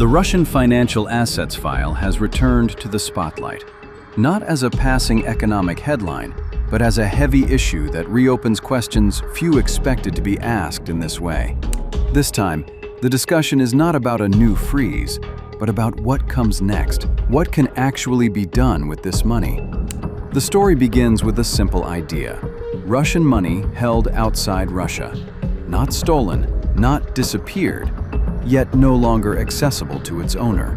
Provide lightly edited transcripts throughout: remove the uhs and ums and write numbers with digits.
The Russian financial assets file has returned to the spotlight, not as a passing economic headline, but as a heavy issue that reopens questions few expected to be asked in this way. This time, the discussion is not about a new freeze, but about what comes next. What can actually be done with this money? The story begins with a simple idea. Russian money held outside Russia, not stolen, not disappeared, yet no longer accessible to its owner.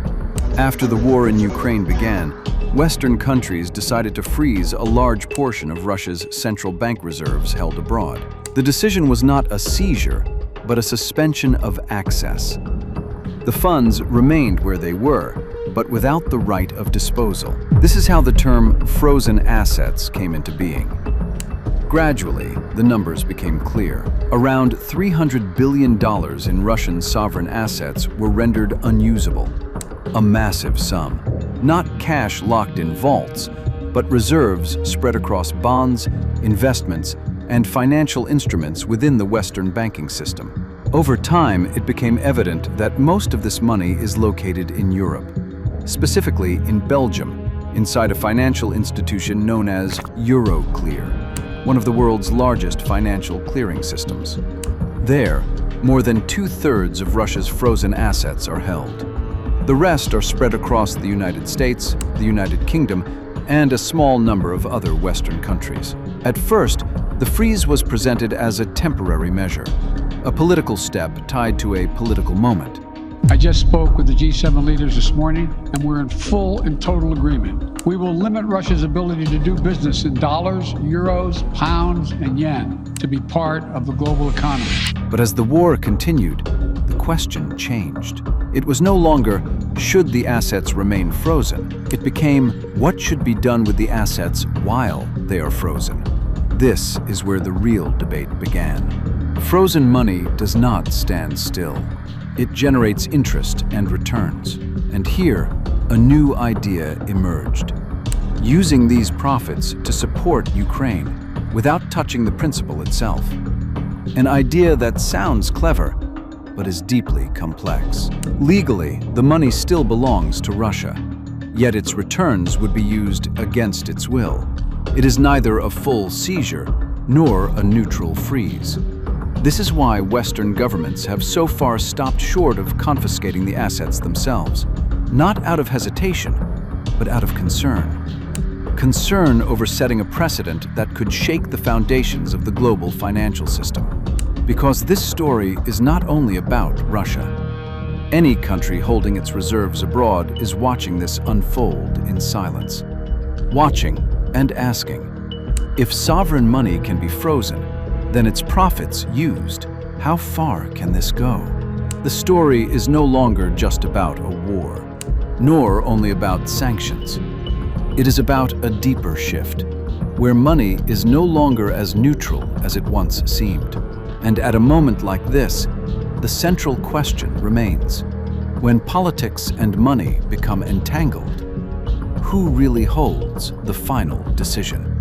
After the war in Ukraine began, Western countries decided to freeze a large portion of Russia's central bank reserves held abroad. The decision was not a seizure, but a suspension of access. The funds remained where they were, but without the right of disposal. This is how the term frozen assets came into being. Gradually, the numbers became clear. Around $300 billion in Russian sovereign assets were rendered unusable. A massive sum. Not cash locked in vaults, but reserves spread across bonds, investments, and financial instruments within the Western banking system. Over time, it became evident that most of this money is located in Europe, specifically in Belgium, inside a financial institution known as Euroclear, one of the world's largest financial clearing systems. There, more than 2/3 of Russia's frozen assets are held. The rest are spread across the United States, the United Kingdom, and a small number of other Western countries. At first, the freeze was presented as a temporary measure, a political step tied to a political moment. I just spoke with the G7 leaders this morning, and we're in full and total agreement. We will limit Russia's ability to do business in dollars, euros, pounds, and yen to be part of the global economy. But as the war continued, the question changed. It was no longer, should the assets remain frozen? It became, what should be done with the assets while they are frozen? This is where the real debate began. Frozen money does not stand still. It generates interest and returns. And here, a new idea emerged. Using these profits to support Ukraine without touching the principle itself. An idea that sounds clever, but is deeply complex. Legally, the money still belongs to Russia, yet its returns would be used against its will. It is neither a full seizure nor a neutral freeze. This is why Western governments have so far stopped short of confiscating the assets themselves, not out of hesitation, but out of concern. Concern over setting a precedent that could shake the foundations of the global financial system. Because this story is not only about Russia. Any country holding its reserves abroad is watching this unfold in silence. Watching and asking, if sovereign money can be frozen, then its profits used. How far can this go? The story is no longer just about a war, nor only about sanctions. It is about a deeper shift, where money is no longer as neutral as it once seemed. And at a moment like this, the central question remains. When politics and money become entangled, who really holds the final decision?